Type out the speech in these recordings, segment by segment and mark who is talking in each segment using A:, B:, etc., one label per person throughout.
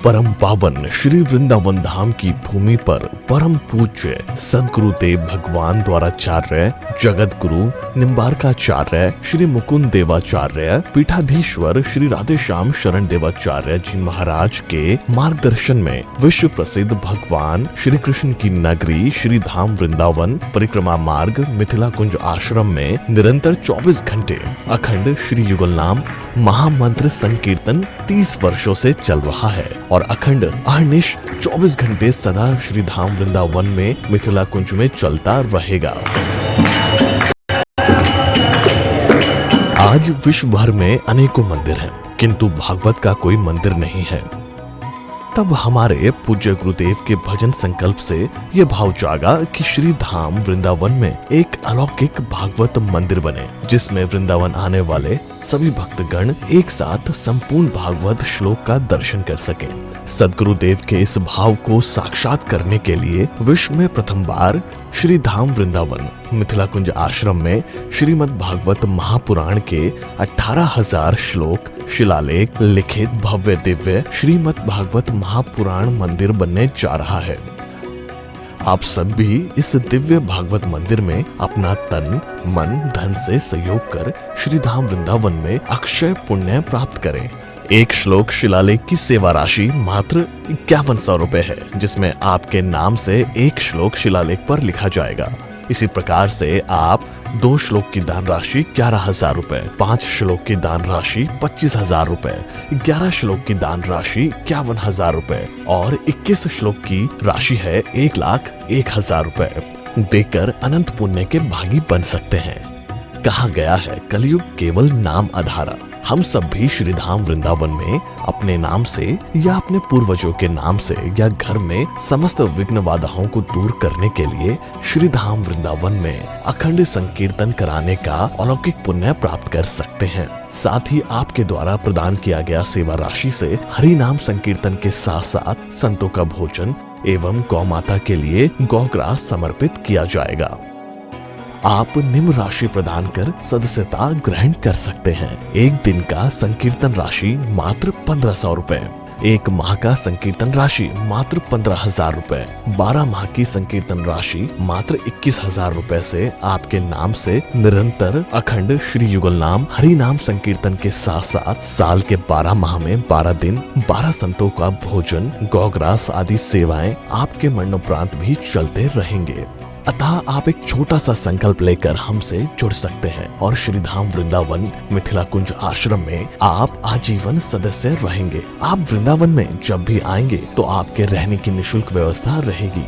A: परम पावन श्री वृंदावन धाम की भूमि पर परम पूज्य सदगुरुदेव भगवान द्वाराचार्य जगत गुरु निम्बारकाचार्य श्री मुकुंद देवाचार्य पीठाधीश्वर श्री राधेश्याम शरण देवाचार्य जी महाराज के मार्गदर्शन में विश्व प्रसिद्ध भगवान श्री कृष्ण की नगरी श्री धाम वृंदावन परिक्रमा मार्ग मिथिला कुंज आश्रम में निरंतर 24 घंटे अखंड श्री युगल नाम महामंत्र संकीर्तन 30 वर्षों से चल रहा है और अखंड अहर्निश 24 घंटे सदा श्री धाम वृंदावन में मिथिला कुंज में चलता रहेगा। आज विश्व भर में अनेकों मंदिर हैं, किंतु भागवत का कोई मंदिर नहीं है। तब हमारे पूज्य गुरुदेव के भजन संकल्प से ये भाव जागा कि श्री धाम वृंदावन में एक अलौकिक भागवत मंदिर बने, जिसमें वृंदावन आने वाले सभी भक्तगण एक साथ संपूर्ण भागवत श्लोक का दर्शन कर सकें। सदगुरुदेव के इस भाव को साक्षात करने के लिए विश्व में प्रथम बार श्री धाम वृंदावन मिथिला कुंज आश्रम में श्रीमद् भागवत महापुराण के 18,000 श्लोक शिलालेख लिखित भव्य दिव्य श्रीमद् भागवत महापुराण मंदिर बनने जा रहा है। आप सब भी इस दिव्य भागवत मंदिर में अपना तन मन धन से सहयोग कर श्री धाम वृंदावन में अक्षय पुण्य प्राप्त करें। एक श्लोक शिलालेख की सेवा राशि मात्र 5100 रुपए है, जिसमें आपके नाम से एक श्लोक शिलालेख पर लिखा जाएगा। इसी प्रकार से आप 2 श्लोक की दान राशि 11,000 रुपए, 5 श्लोक की दान राशि 25,000 रुपए, 11 श्लोक की दान राशि 51,000 रुपए और 21 श्लोक की राशि है 1,01,000 रुपए देकर अनंत पुण्य के भागी बन सकते हैं। कहा गया है कलयुग केवल नाम आधारा। हम सब भी श्री धाम वृंदावन में अपने नाम से या अपने पूर्वजों के नाम से या घर में समस्त विघ्न बाधाओं को दूर करने के लिए श्री धाम वृंदावन में अखंड संकीर्तन कराने का अलौकिक पुण्य प्राप्त कर सकते हैं। साथ ही आपके द्वारा प्रदान किया गया सेवा राशि से हरि नाम संकीर्तन के साथ साथ संतों का भोजन एवं गौ माता के लिए गौग्रास समर्पित किया जाएगा। आप निम्न राशि प्रदान कर सदस्यता ग्रहण कर सकते हैं। एक दिन का संकीर्तन राशि मात्र 1,500 रुपए, एक माह का संकीर्तन राशि मात्र 15,000 रुपए, 12 माह की संकीर्तन राशि मात्र 21,000 रुपए से आपके नाम से निरंतर अखंड श्री युगल नाम हरि नाम संकीर्तन के साथ साथ साल के 12 माह में 12 दिन 12 संतों का भोजन गौग्रास आदि सेवाएं आपके मरणोपरांत भी चलते रहेंगे। अतः आप एक छोटा सा संकल्प लेकर हमसे जुड़ सकते हैं और श्री धाम वृंदावन मिथिला कुंज आश्रम में आप आजीवन सदस्य रहेंगे। आप वृंदावन में जब भी आएंगे तो आपके रहने की निशुल्क व्यवस्था रहेगी।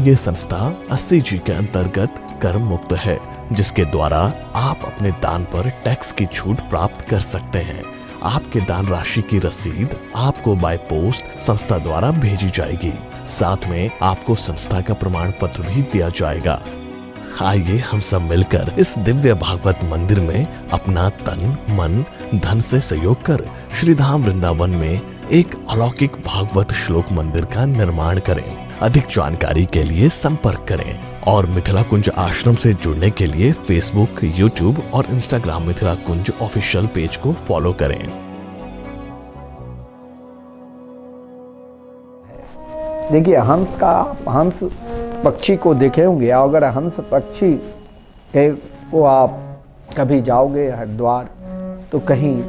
A: ये संस्था 80 जी के अंतर्गत कर मुक्त है, जिसके द्वारा आप अपने दान पर टैक्स की छूट प्राप्त कर सकते हैं। आपके दान राशि की रसीद आपको बाय पोस्ट संस्था द्वारा भेजी जाएगी। साथ में आपको संस्था का प्रमाण पत्र भी दिया जाएगा। आइए हम सब मिलकर इस दिव्य भागवत मंदिर में अपना तन मन धन से सहयोग कर श्री धाम वृंदावन में एक अलौकिक भागवत श्लोक मंदिर का निर्माण करें। अधिक जानकारी के लिए संपर्क करें और मिथिला कुंज आश्रम से जुड़ने के लिए फेसबुक, यूट्यूब और इंस्टाग्राम मिथिला कुंज ऑफिशियल पेज को फॉलो करें।
B: देखिए हंस पक्षी को देखे होंगे। अगर हंस पक्षी को आप कभी जाओगे हरिद्वार तो कहीं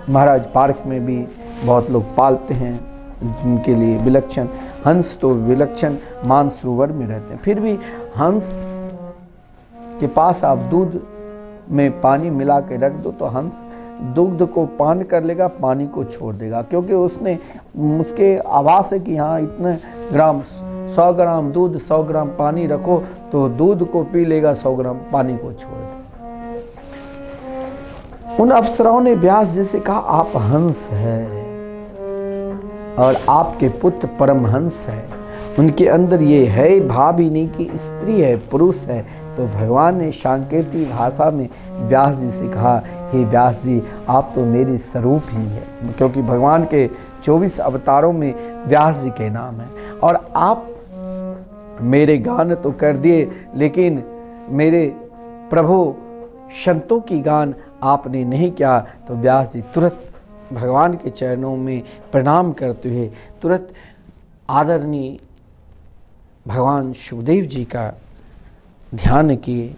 B: महाराज पार्क में भी बहुत लोग पालते हैं, जिनके लिए विलक्षण हंस तो विलक्षण मानसरोवर में रहते हैं। फिर भी हंस के पास आप दूध में पानी मिला के रख दो तो हंस दूध को पान कर लेगा, पानी को छोड़ देगा, क्योंकि उसके आभास है कि हाँ इतने ग्राम 100 ग्राम दूध 100 ग्राम पानी रखो तो दूध को पी लेगा, 100 ग्राम पानी को छोड़ देगा। उन अप्सराओं ने व्यास जी से कहा आप हंस है और आपके पुत्र परमहंस है, उनके अंदर ये है भाव ही नहीं कि स्त्री है पुरुष है। तो भगवान ने सांकेतिक भाषा में व्यास जी से कहा हे व्यास जी आप तो मेरे स्वरूप ही है, क्योंकि भगवान के 24 अवतारों में व्यास जी के नाम है। और आप मेरे गान तो कर दिए, लेकिन मेरे प्रभु संतों की गान आपने नहीं किया। तो व्यास जी तुरंत भगवान के चरणों में प्रणाम करते हुए तुरंत आदरणीय भगवान सुखदेव जी का ध्यान किए।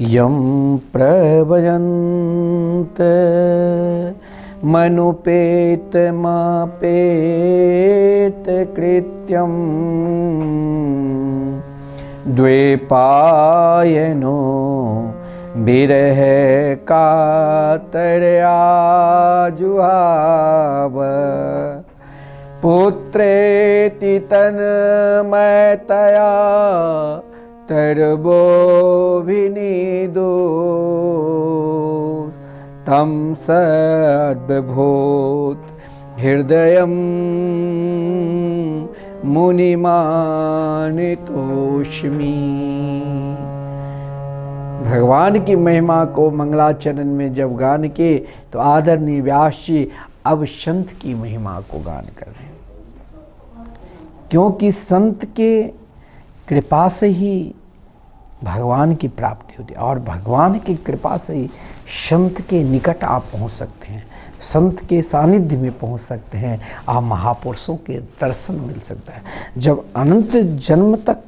B: यम प्रभजन्त मनुपेत मापेत कृत्यम द्वैपायनो बिरह कातरया जुहाव पुत्रेति तन्मयतया तरबोभिनिदो तं सर्वभूत हृदयं मुनिमानितोष्मि। भगवान की महिमा को मंगलाचरण में जब गान के तो आदरणीय व्यास जी अब संत की महिमा को गान कर रहे हैं, क्योंकि संत के कृपा से ही भगवान की प्राप्ति होती है और भगवान की कृपा से ही संत के निकट आप पहुंच सकते हैं, संत के सानिध्य में पहुंच सकते हैं, आप महापुरुषों के दर्शन मिल सकता है। जब अनंत जन्म तक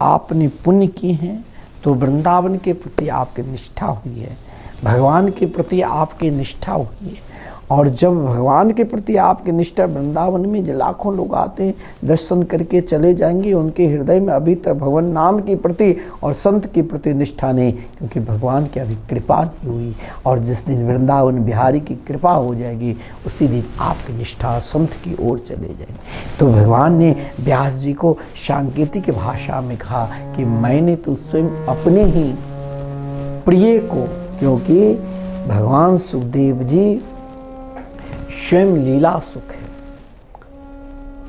B: आपने पुण्य किए हैं तो वृंदावन के प्रति आपकी निष्ठा हुई है, भगवान के प्रति आपकी निष्ठा हुई है। और जब भगवान के प्रति आपकी निष्ठा, वृंदावन में जो लाखों लोग आते हैं दर्शन करके चले जाएंगे, उनके हृदय में अभी तक भगवान नाम के प्रति और संत के प्रति निष्ठा नहीं, क्योंकि भगवान की अभी कृपा नहीं हुई। और जिस दिन वृंदावन बिहारी की कृपा हो जाएगी उसी दिन आपकी निष्ठा संत की ओर चले जाएगी। तो भगवान ने व्यास जी को सांकेतिक भाषा में कहा कि मैंने तो स्वयं अपने ही प्रिय को, क्योंकि भगवान सुखदेव जी स्वयं लीला सुख है,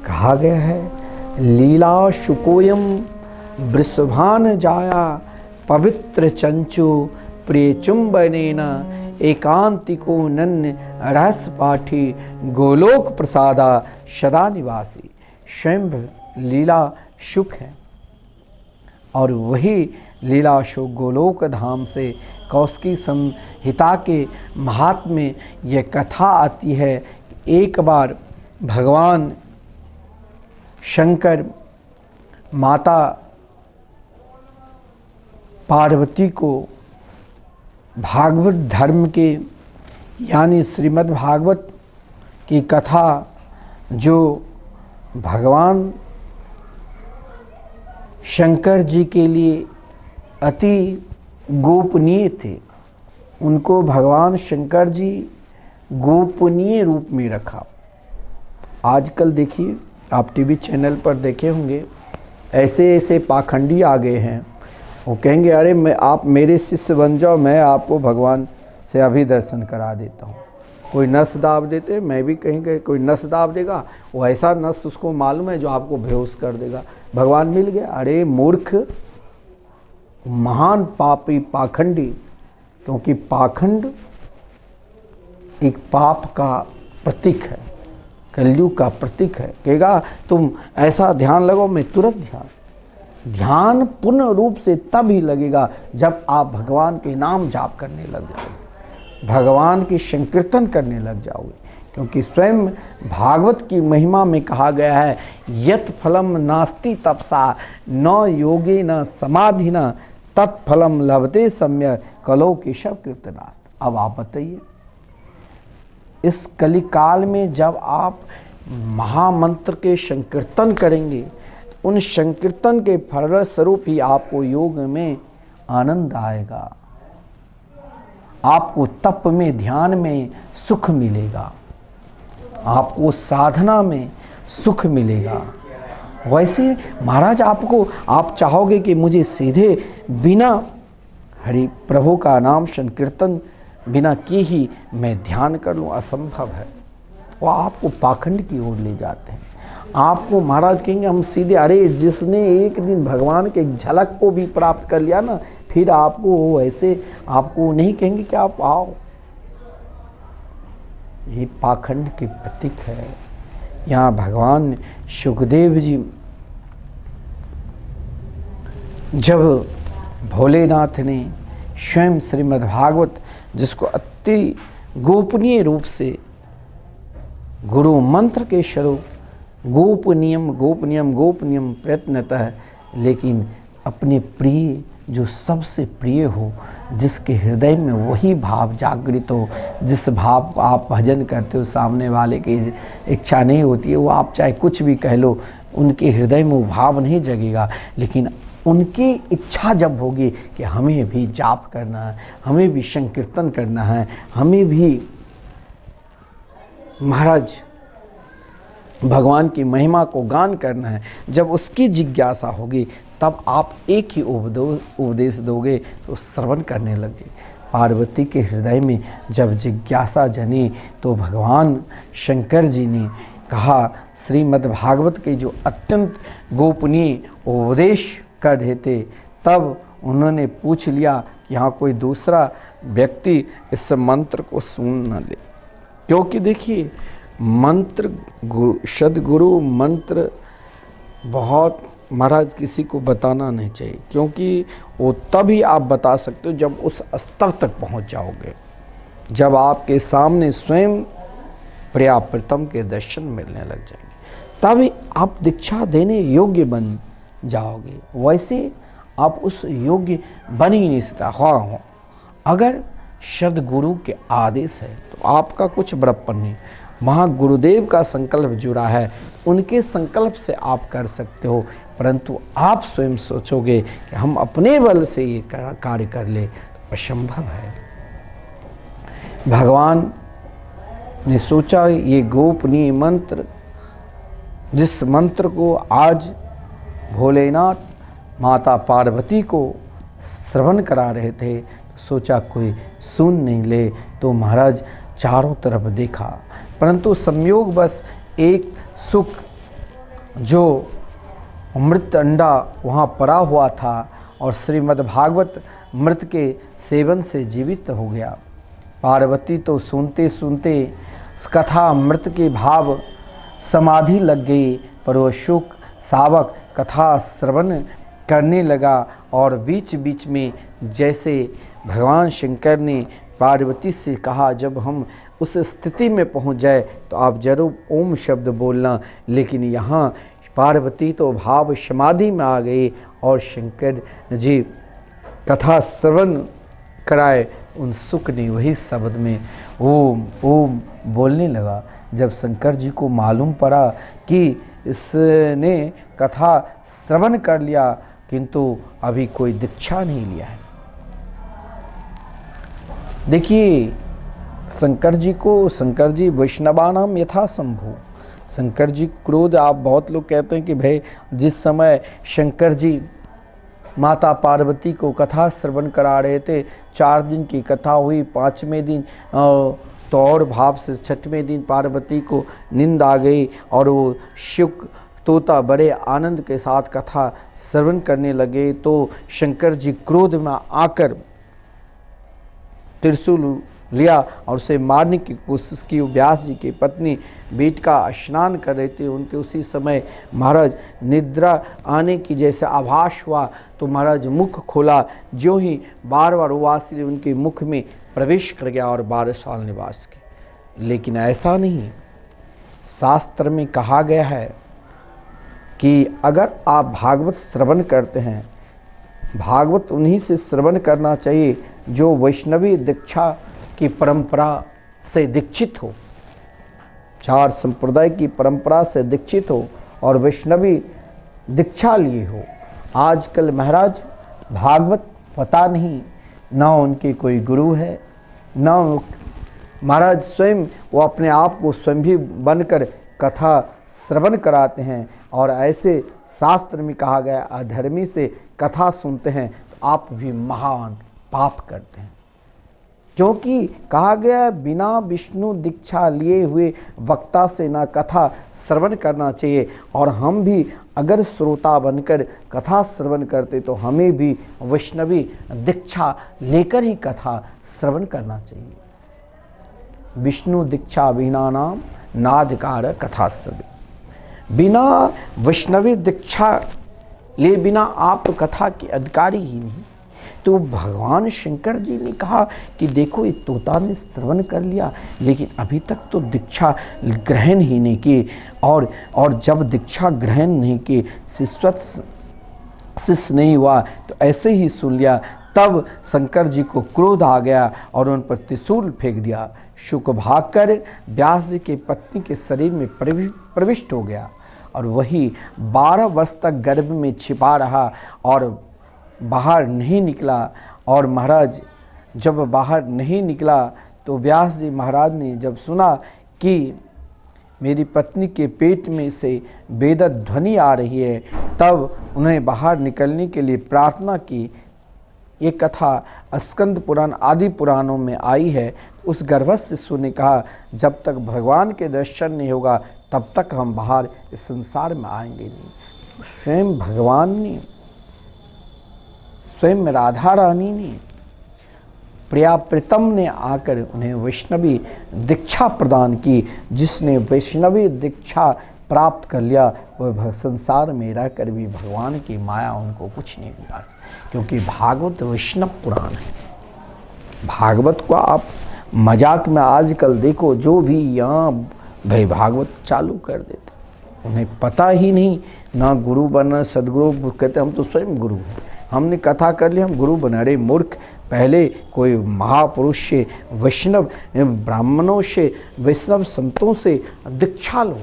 B: कहा गया है लीला शुकोयम वृषभान जाया पवित्र चंचु प्रिय चुंबनेन एकांतिको नन्य रहस्य पाठी गोलोक प्रसादा सदा निवासी। स्वयं लीला सुख है और वही लीला सुख गोलोक धाम से कौशिकी संहिता के महात्म्य में यह कथा आती है। एक बार भगवान शंकर माता पार्वती को भागवत धर्म के यानी श्रीमद् भागवत की कथा जो भगवान शंकर जी के लिए अति गोपनीय थे, उनको भगवान शंकर जी गोपनीय रूप में रखा। आजकल देखिए आप टीवी चैनल पर देखे होंगे ऐसे ऐसे पाखंडी आ गए हैं, वो कहेंगे अरे आप मेरे शिष्य बन जाओ, मैं आपको भगवान से अभी दर्शन करा देता हूँ। कोई नस दाब देते, मैं भी कहेंगे कोई नस दाब देगा, वो ऐसा नस उसको मालूम है जो आपको बेहोश कर देगा, भगवान मिल गया। अरे मूर्ख, महान पापी पाखंडी, क्योंकि पाखंड एक पाप का प्रतीक है, कलयुग का प्रतीक है। कहेगा तुम ऐसा ध्यान लगाओ, मैं तुरंत ध्यान पूर्ण रूप से तब ही लगेगा जब आप भगवान के नाम जाप करने लग जाओगे, भगवान की संकीर्तन करने लग जाओगे। क्योंकि स्वयं भागवत की महिमा में कहा गया है यत फलम नास्ति तपसा न योगे न समाधि न तत्फलम लभते सम्यक कलो केशव कीर्तनाथ। अब आप बताइए, इस कलिकाल में जब आप महामंत्र के संकीर्तन करेंगे, उन संकीर्तन के फलस्वरूप ही आपको योग में आनंद आएगा, आपको तप में ध्यान में सुख मिलेगा, आपको साधना में सुख मिलेगा। वैसे महाराज आप चाहोगे कि मुझे सीधे बिना हरि प्रभु का नाम संकीर्तन बिना किए ही मैं ध्यान कर लूँ, असंभव है। वो आपको पाखंड की ओर ले जाते हैं। आपको महाराज कहेंगे हम सीधे, अरे जिसने एक दिन भगवान के झलक को भी प्राप्त कर लिया ना, फिर आपको ऐसे आपको नहीं कहेंगे कि आप आओ। ये पाखंड के प्रतीक है। यहाँ भगवान सुखदेव जी जब भोलेनाथ ने स्वयं श्रीमद् भागवत जिसको अति गोपनीय रूप से गुरु मंत्र के स्वरूप गोपनीयम गोपनीयम गोपनीयम प्रयत्नतः, लेकिन अपने प्रिय जो सबसे प्रिय हो, जिसके हृदय में वही भाव जागृत हो, जिस भाव को आप भजन करते हो, सामने वाले की इच्छा नहीं होती है, वो आप चाहे कुछ भी कह लो, उनके हृदय में वो भाव नहीं जगेगा। लेकिन उनकी इच्छा जब होगी कि हमें भी जाप करना है, हमें भी संकीर्तन करना है, हमें भी महाराज भगवान की महिमा को गान करना है, जब उसकी जिज्ञासा होगी तब आप एक ही उपदेश दोगे तो श्रवण करने लगे। पार्वती के हृदय में जब जिज्ञासा जनी तो भगवान शंकर जी ने कहा, श्रीमद् भागवत के जो अत्यंत गोपनीय उपदेश कर रहे थे, तब उन्होंने पूछ लिया कि यहाँ कोई दूसरा व्यक्ति इस मंत्र को सुन न ले। क्योंकि देखिए, मंत्र सदगुरु मंत्र बहुत महाराज किसी को बताना नहीं चाहिए, क्योंकि वो तभी आप बता सकते हो जब उस स्तर तक पहुंच जाओगे, जब आपके सामने स्वयं प्रिया प्रीतम के दर्शन मिलने लग जाएंगे, तभी आप दीक्षा देने योग्य बन जाओगे। वैसे आप उस योग्य बन ही नहीं सकता। हाँ, अगर सदगुरु के आदेश है तो आपका कुछ बड़प्पन नहीं, वहाँ गुरुदेव का संकल्प जुड़ा है, उनके संकल्प से आप कर सकते हो। परंतु आप स्वयं सोचोगे कि हम अपने बल से ये कार्य कर ले, तो असंभव है। भगवान ने सोचा ये गोपनीय मंत्र, जिस मंत्र को आज भोलेनाथ माता पार्वती को श्रवण करा रहे थे, तो सोचा कोई सुन नहीं ले, तो महाराज चारों तरफ देखा, परंतु संयोग बस एक सुख जो मृत अंडा वहाँ पड़ा हुआ था और श्रीमद् भागवत मृत के सेवन से जीवित हो गया। पार्वती तो सुनते सुनते कथा मृत के भाव समाधि लग गई, पर वह शुक सावक कथा श्रवण करने लगा। और बीच बीच में जैसे भगवान शंकर ने पार्वती से कहा, जब हम उस स्थिति में पहुंच जाए तो आप जरूर ओम शब्द बोलना। लेकिन यहाँ पार्वती तो भाव समाधि में आ गई और शंकर जी कथा श्रवण कराए, उन सुख ने वही शब्द में ओम ओम बोलने लगा। जब शंकर जी को मालूम पड़ा कि इसने कथा श्रवण कर लिया किंतु अभी कोई दीक्षा नहीं लिया है। देखिए, शंकर जी वैष्णवानाम यथा शंभु, शंकर जी क्रोध, आप बहुत लोग कहते हैं कि भाई जिस समय शंकर जी माता पार्वती को कथा श्रवण करा रहे थे, 4 दिन की कथा हुई, 5वें दिन तो और भाव से 6वें दिन पार्वती को नींद आ गई और वो शुक तोता बड़े आनंद के साथ कथा श्रवण करने लगे। तो शंकर जी क्रोध में आकर त्रिशूल लिया और उसे मारने की कोशिश की। व्यास जी की पत्नी बेट का स्नान कर रहे थे, उनके उसी समय महाराज निद्रा आने की जैसे आभास हुआ तो महाराज मुख खोला, जो ही बार वासी उनके मुख में प्रवेश कर गया और 12 साल निवास किए। लेकिन ऐसा नहीं, शास्त्र में कहा गया है कि अगर आप भागवत श्रवण करते हैं, भागवत उन्हीं से श्रवण करना चाहिए जो वैष्णवी दीक्षा की परंपरा से दीक्षित हो, 4 संप्रदाय की परंपरा से दीक्षित हो और वैष्णवी दीक्षा लिए हो। आजकल महाराज भागवत पता नहीं, ना उनके कोई गुरु है, ना महाराज स्वयं वो अपने आप को स्वयं भी बनकर कथा श्रवण कराते हैं। और ऐसे शास्त्र में कहा गया, अधर्मी से कथा सुनते हैं तो आप भी महान पाप करते हैं। क्योंकि कहा गया बिना विष्णु दीक्षा लिए हुए वक्ता से ना कथा श्रवण करना चाहिए। और हम भी अगर श्रोता बनकर कथा श्रवण करते तो हमें भी वैष्णवी दीक्षा लेकर ही कथा श्रवण करना चाहिए। विष्णु दीक्षा बिना नाम नाधिकार कथा श्रवण, बिना वैष्णवी दीक्षा ले बिना आप कथा के अधिकारी ही नहीं। तो भगवान शंकर जी ने कहा कि देखो ये तोता ने श्रवण कर लिया, लेकिन अभी तक तो दीक्षा ग्रहण ही नहीं की, और जब दीक्षा ग्रहण नहीं की, शिष्य नहीं हुआ, तो ऐसे ही सुन लिया। तब शंकर जी को क्रोध आ गया और उन पर त्रिशूल फेंक दिया। शुक भागकर व्यास जी के पत्नी के शरीर में प्रविष्ट हो गया और वही 12 वर्ष तक गर्भ में छिपा रहा और बाहर नहीं निकला। और महाराज जब बाहर नहीं निकला तो व्यास जी महाराज ने जब सुना कि मेरी पत्नी के पेट में से वेदत ध्वनि आ रही है, तब उन्हें बाहर निकलने के लिए प्रार्थना की। ये कथा स्कंद पुराण आदि पुराणों में आई है। उस गर्भस्थ शिशु ने कहा, जब तक भगवान के दर्शन नहीं होगा तब तक हम बाहर इस संसार में आएंगे नहीं। स्वयं भगवान ने, स्वयं राधा रानी ने, प्रिया प्रीतम ने आकर उन्हें वैष्णवी दीक्षा प्रदान की। जिसने वैष्णवी दीक्षा प्राप्त कर लिया वह संसार में रहकर भी भगवान की माया उनको कुछ नहीं मिला, क्योंकि भागवत वैष्णव पुराण है। भागवत को आप मजाक में आजकल देखो, जो भी यहाँ भाई भागवत चालू कर देते, उन्हें पता ही नहीं ना गुरु बनना, सदगुरु कहते हम तो स्वयं गुरु हैं, हमने कथा कर ली हम गुरु बना। अरे मूर्ख, पहले कोई महापुरुष से, वैष्णव ब्राह्मणों से, वैष्णव संतों से दीक्षा लो।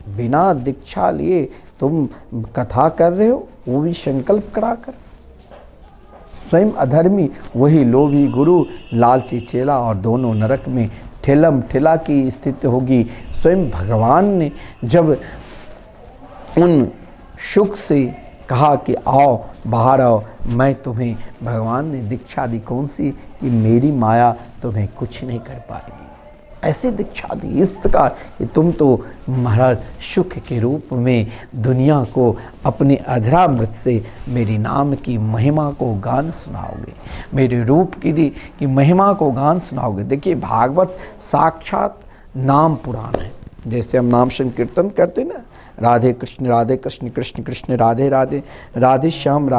B: बिना दीक्षा लिए तुम कथा कर रहे हो, वो भी संकल्प कराकर। स्वयं अधर्मी, वही लोभी गुरु, लालची चेला, और दोनों नरक में ठेलम ठेला की स्थिति होगी। स्वयं भगवान ने जब उन शुक से कहा कि आओ बाहर आओ, मैं तुम्हें, भगवान ने दीक्षा दी कौन सी, कि मेरी माया तुम्हें कुछ नहीं कर पाएगी। ऐसी दीक्षा दी इस प्रकार कि तुम तो महाराज सुख के रूप में दुनिया को अपने अधरामृत से मेरी नाम की महिमा को गान सुनाओगे, मेरे रूप की महिमा को गान सुनाओगे। देखिए भागवत साक्षात नाम पुराण है। जैसे हम नाम संकीर्तन करते ना, राधे कृष्ण कृष्ण कृष्ण राधे राधे, राधे श्याम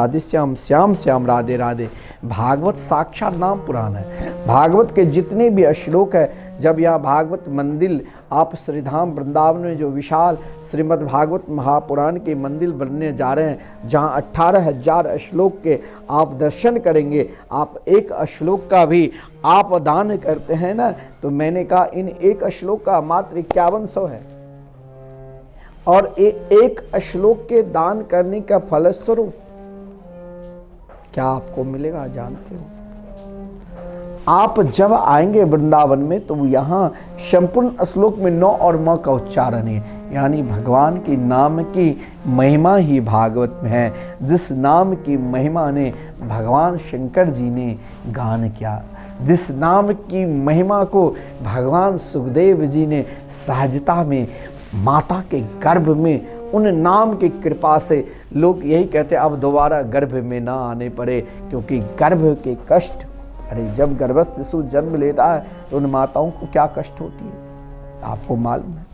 B: श्याम श्याम राधे राधे। भागवत साक्षात नाम पुराण है। भागवत के जितने भी श्लोक है, जब यहाँ भागवत मंदिर आप श्रीधाम वृंदावन में जो विशाल श्रीमद् भागवत महापुराण के मंदिर बनने जा रहे हैं, जहाँ 18,000 श्लोक के आप दर्शन करेंगे, आप एक श्लोक का भी आप दान करते हैं ना, तो मैंने कहा इन एक श्लोक का मात्र 5100 है, और एक श्लोक के दान करने का फलस्वरूप क्या आपको मिलेगा जानते हो? आप जब आएंगे वृंदावन में तो यहाँ संपूर्ण श्लोक में 9 और म का उच्चारण है, यानी भगवान की नाम की महिमा ही भागवत में है। जिस नाम की महिमा ने भगवान शंकर जी ने गान किया, जिस नाम की महिमा को भगवान सुखदेव जी ने सहजता में माता के गर्भ में, उन नाम की कृपा से लोग यही कहते अब दोबारा गर्भ में ना आने पड़े, क्योंकि गर्भ के कष्ट, अरे जब गर्भस्थ शिशु जन्म लेता है तो उन माताओं को क्या कष्ट होती है आपको मालूम है,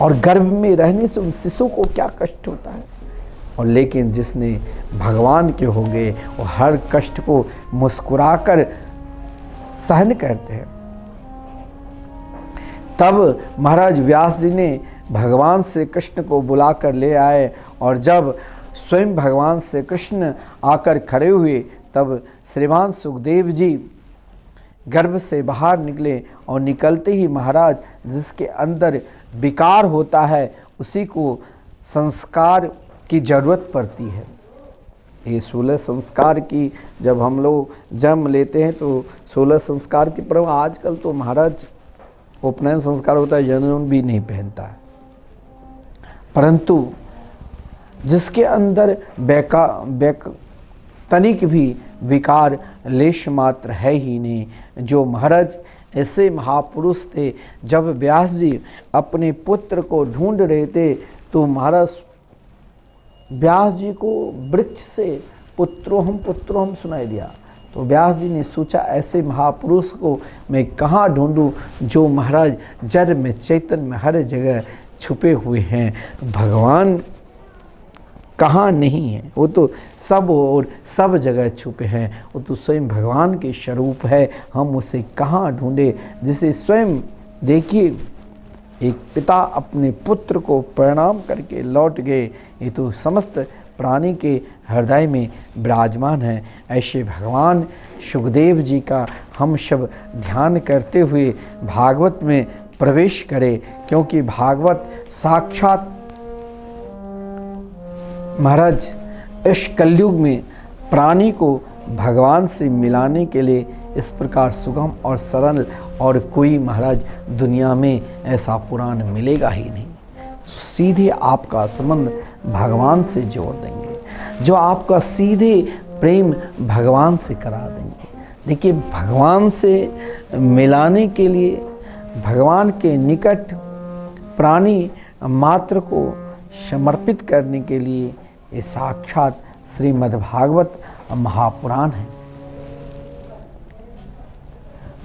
B: और गर्भ में रहने से उन शिशु को क्या कष्ट होता है। और लेकिन जिसने भगवान के हो गए वो हर कष्ट को मुस्कुराकर सहन करते हैं। तब महाराज व्यास जी ने भगवान श्री कृष्ण को बुलाकर ले आए, और जब स्वयं भगवान श्री कृष्ण आकर खड़े हुए तब श्रीमान सुखदेव जी गर्भ से बाहर निकले, और निकलते ही महाराज जिसके अंदर विकार होता है उसी को संस्कार की जरूरत पड़ती है। ये 16 संस्कार की जब हम लोग जन्म लेते हैं तो 16 संस्कार की परंपरा, आजकल तो महाराज उपनयन संस्कार होता है, जनेऊ भी नहीं पहनता है, परंतु जिसके अंदर तनिक भी विकार लेश मात्र है ही नहीं, जो महाराज ऐसे महापुरुष थे। जब व्यास जी अपने पुत्र को ढूंढ रहे थे तो महाराज व्यास जी को वृक्ष से पुत्रोहम सुनाई दिया, तो व्यास जी ने सोचा ऐसे महापुरुष को मैं कहाँ ढूंढूं जो महाराज जड़ में चैतन्य में हर जगह छुपे हुए हैं। भगवान कहाँ नहीं है, वो तो सब और सब जगह छुपे हैं। वो तो स्वयं भगवान के स्वरूप है, हम उसे कहाँ ढूंढे, जिसे स्वयं देखिए एक पिता अपने पुत्र को प्रणाम करके लौट गए, ये तो समस्त प्राणी के हृदय में विराजमान है। ऐसे भगवान सुखदेव जी का हम सब ध्यान करते हुए भागवत में प्रवेश करें, क्योंकि भागवत साक्षात महाराज इस कलयुग में प्राणी को भगवान से मिलाने के लिए इस प्रकार सुगम और सरल और कोई महाराज दुनिया में ऐसा पुराण मिलेगा ही नहीं। तो सीधे आपका संबंध भगवान से जोड़ देंगे, जो आपका सीधे प्रेम भगवान से करा देंगे। देखिए, भगवान से मिलाने के लिए, भगवान के निकट प्राणी मात्र को समर्पित करने के लिए ये साक्षात श्रीमद्भागवत महापुराण है।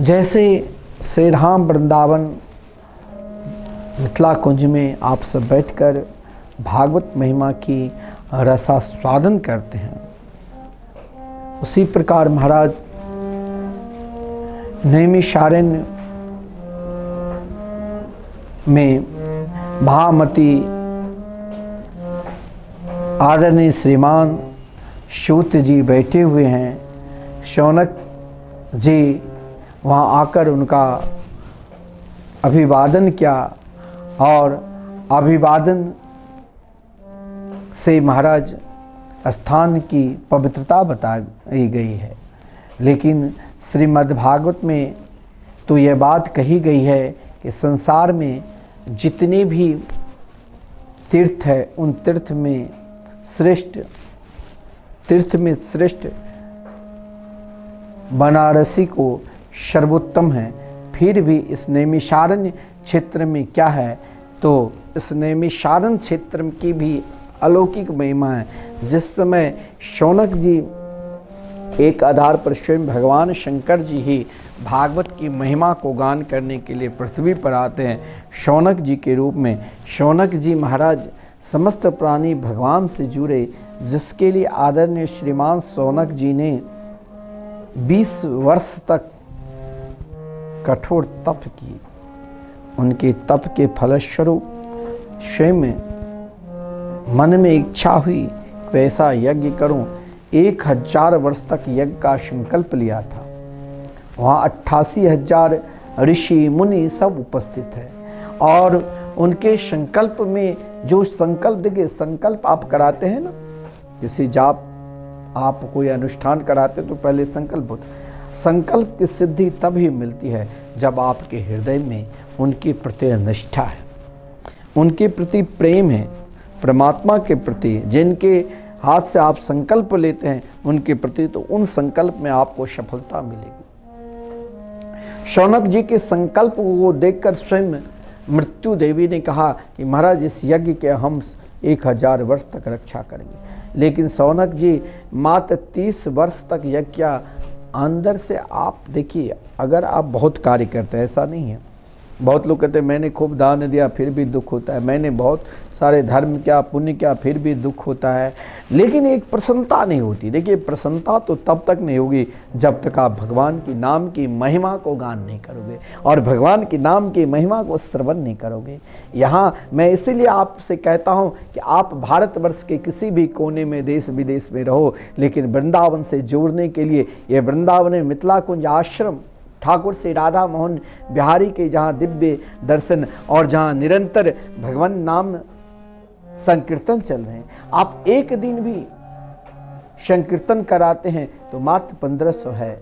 B: जैसे श्रीधाम वृंदावन मिथिला कुंज में आप सब बैठकर भागवत महिमा की रसास्वादन करते हैं, उसी प्रकार महाराज नैमिषारण्य में महामती आदरणीय श्रीमान सूत जी बैठे हुए हैं। शौनक जी वहाँ आकर उनका अभिवादन किया और अभिवादन से महाराज स्थान की पवित्रता बताई गई है। लेकिन श्रीमद्भागवत में तो यह बात कही गई है कि संसार में जितने भी तीर्थ है, उन तीर्थ में श्रेष्ठ बनारसी को सर्वोत्तम है। फिर भी इस नैमिषारण्य क्षेत्र में क्या है, तो इस नैमिषारण्य क्षेत्र की भी अलौकिक महिमा है। जिस समय शौनक जी एक आधार पर स्वयं भगवान शंकर जी ही भागवत की महिमा को गान करने के लिए पृथ्वी पर आते हैं, शौनक जी के रूप में। शौनक जी महाराज समस्त प्राणी भगवान से जुड़े, जिसके लिए आदरणीय श्रीमान शौनक जी ने 20 वर्ष तक कठोर तप किए। उनके तप के फलस्वरूप स्वयं मन में इच्छा हुई कि ऐसा यज्ञ करूं। 1000 वर्ष तक यज्ञ का संकल्प लिया था। वहाँ 88,000 ऋषि मुनि सब उपस्थित है और उनके संकल्प में जो संकल्प, देखिए संकल्प आप कराते हैं ना, जैसे जाप आप कोई अनुष्ठान कराते तो पहले संकल्प होता है। संकल्प की सिद्धि तभी मिलती है जब आपके हृदय में उनके प्रति निष्ठा है, उनके प्रति प्रेम है, परमात्मा के प्रति जिनके हाथ से आप संकल्प लेते हैं उनके प्रति, तो उन संकल्प में आपको सफलता मिलेगी। शौनक जी के संकल्प को देखकर स्वयं मृत्यु देवी ने कहा कि महाराज इस यज्ञ के हम 1000 वर्ष तक रक्षा करेंगे। लेकिन शौनक जी मात्र 30 वर्ष तक यज्ञ किया। अंदर से आप देखिए, अगर आप बहुत कार्य करते हैं, ऐसा नहीं है, बहुत लोग कहते हैं मैंने खूब दान दिया फिर भी दुख होता है, मैंने बहुत सारे धर्म किया, पुण्य किया, फिर भी दुख होता है, लेकिन एक प्रसन्नता नहीं होती। देखिए, प्रसन्नता तो तब तक नहीं होगी जब तक आप भगवान की नाम की महिमा को गान नहीं करोगे और भगवान की नाम की महिमा को श्रवण नहीं करोगे। यहाँ मैं इसीलिए आपसे कहता हूँ कि आप भारतवर्ष के किसी भी कोने में, देश विदेश में रहो, लेकिन वृंदावन से जोड़ने के लिए ये वृंदावन में मिथिला कुंज आश्रम ठाकुर श्री राधा मोहन बिहारी के जहाँ दिव्य दर्शन और जहाँ निरंतर भगवान नाम संकीर्तन चल रहे हैं, आप एक दिन भी संकीर्तन कराते हैं तो मात्र 1500 है,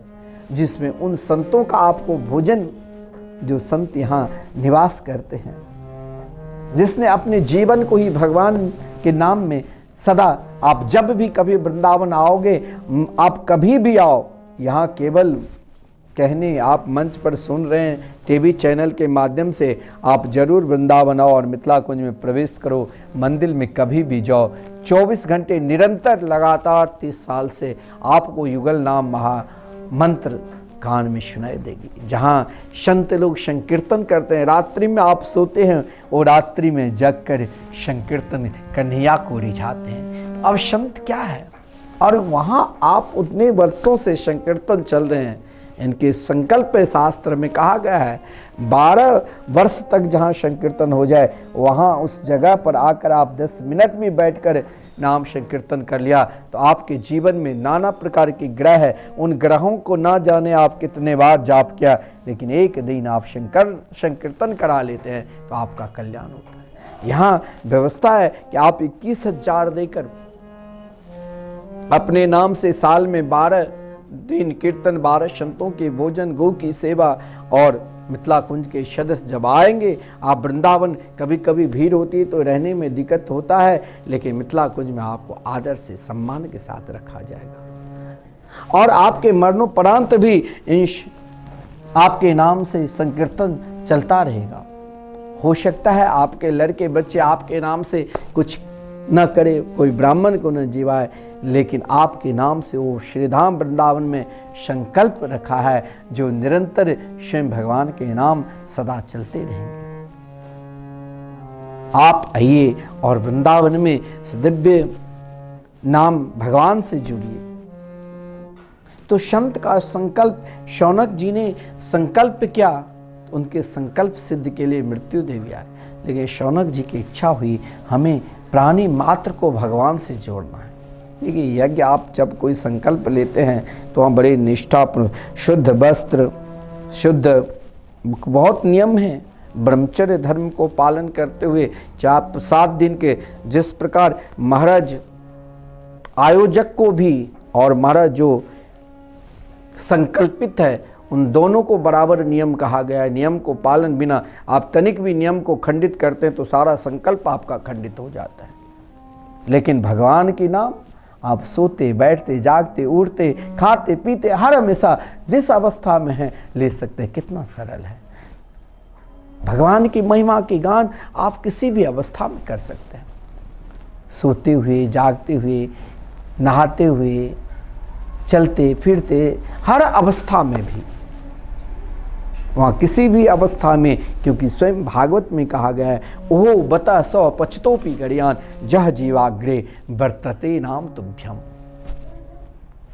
B: जिसमें उन संतों का आपको भोजन, जो संत यहाँ निवास करते हैं, जिसने अपने जीवन को ही भगवान के नाम में सदा, आप जब भी कभी वृंदावन आओगे, आप कभी भी आओ, यहाँ केवल कहने आप मंच पर सुन रहे हैं, टीवी चैनल के माध्यम से आप जरूर वृंदावन आओ और मिथिला कुंज में प्रवेश करो। मंदिर में कभी भी जाओ, 24 घंटे निरंतर लगातार 30 साल से आपको युगल नाम महा मंत्र कान में सुनाई देगी। जहाँ संत लोग संकीर्तन करते हैं, रात्रि में आप सोते हैं और रात्रि में जग कर संकीर्तन कन्हैया को रिझाते हैं। अब संत क्या है? और वहां आप उतने वर्षों से संकीर्तन चल रहे हैं। इनके संकल्प शास्त्र में कहा गया है 12 वर्ष तक जहाँ संकीर्तन हो जाए वहाँ उस जगह पर आकर आप 10 मिनट भी बैठकर नाम संकीर्तन कर लिया तो आपके जीवन में नाना प्रकार के ग्रह है, उन ग्रहों को ना जाने आप कितने बार जाप किया, लेकिन एक दिन आप संकीर्तन करा लेते हैं तो आपका कल्याण होता है। यहाँ व्यवस्था है कि आप 21,000 देकर अपने नाम से साल में 12 दिन कीर्तन, 12 संतों के भोजन, गौ की सेवा और मिथिला कुंज के सदस्य जब आएंगे, आप वृंदावन कभी कभी भीड़ होती है तो रहने में दिक्कत होता है, लेकिन मिथिला कुंज में आपको आदर से सम्मान के साथ रखा जाएगा और आपके मरणोपरांत भी आपके नाम से संकीर्तन चलता रहेगा। हो सकता है आपके लड़के बच्चे आपके नाम से कुछ न करे, कोई ब्राह्मण को न जीवाए, लेकिन आपके नाम से वो श्रीधाम वृंदावन में संकल्प रखा है जो निरंतर स्वयं भगवान के नाम सदा चलते रहेंगे। आप आइए और वृंदावन में दिव्य नाम भगवान से जुड़िए। तो संत का संकल्प, शौनक जी ने संकल्प किया, उनके संकल्प सिद्ध के लिए मृत्यु देवी आए, लेकिन शौनक जी की इच्छा हुई हमें प्राणी मात्र को भगवान से जोड़ना है। देखिए यज्ञ आप जब कोई संकल्प लेते हैं तो वहाँ बड़े निष्ठापूर्ण, शुद्ध वस्त्र, शुद्ध बहुत नियम हैं, ब्रह्मचर्य धर्म को पालन करते हुए 7 दिन के, जिस प्रकार महाराज आयोजक को भी और महाराज जो संकल्पित है उन दोनों को बराबर नियम कहा गया है। नियम को पालन बिना आप तनिक भी नियम को खंडित करते हैं तो सारा संकल्प आपका खंडित हो जाता है। लेकिन भगवान के नाम आप सोते बैठते जागते उड़ते खाते पीते हर हमेशा जिस अवस्था में है ले सकते हैं। कितना सरल है। भगवान की महिमा के गान आप किसी भी अवस्था में कर सकते हैं, सोते हुए जागते हुए नहाते हुए चलते फिरते हर अवस्था में भी, वहाँ किसी भी अवस्था में, क्योंकि स्वयं भागवत में कहा गया है ओह बता सौ पछतोपि गड़ियान जह जीवाग्रे वर्तते नाम तुभ्यम।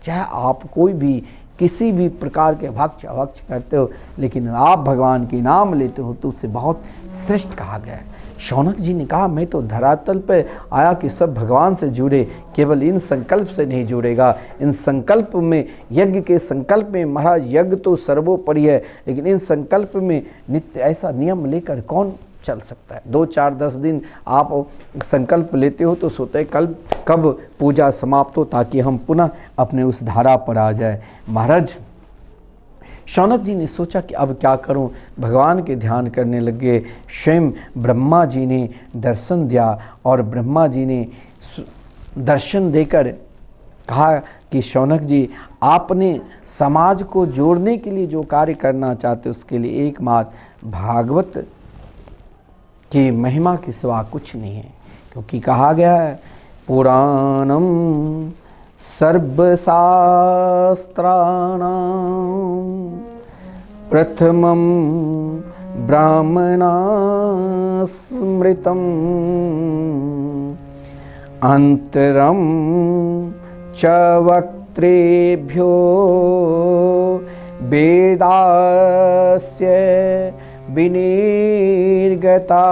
B: चाहे आप कोई भी किसी भी प्रकार के भक्ष अभक्ष करते हो, लेकिन आप भगवान के नाम लेते हो तो उसे बहुत श्रेष्ठ कहा गया है। शौनक जी ने कहा मैं तो धरातल पर आया कि सब भगवान से जुड़े, केवल इन संकल्प से नहीं जुड़ेगा। इन संकल्प में, यज्ञ के संकल्प में, महाराज यज्ञ तो सर्वोपरि है, लेकिन इन संकल्प में नित्य ऐसा नियम लेकर कौन चल सकता है। 2 4 10 दिन आप संकल्प लेते हो तो सोते हैं कब पूजा समाप्त हो ताकि हम पुनः अपने उस धारा पर आ जाए। महाराज शौनक जी ने सोचा कि अब क्या करूं, भगवान के ध्यान करने लगे। स्वयं ब्रह्मा जी ने दर्शन दिया और ब्रह्मा जी ने दर्शन देकर कहा कि शौनक जी आपने समाज को जोड़ने के लिए जो कार्य करना चाहते उसके लिए एकमात्र भागवत की महिमा के सिवा कुछ नहीं है, क्योंकि कहा गया है पुराणम सर्वशास्त्राणां प्रथमं ब्राह्मणा स्मृतम् अंतरं च वक्त्रेभ्यो वेदास्य विनिर्गता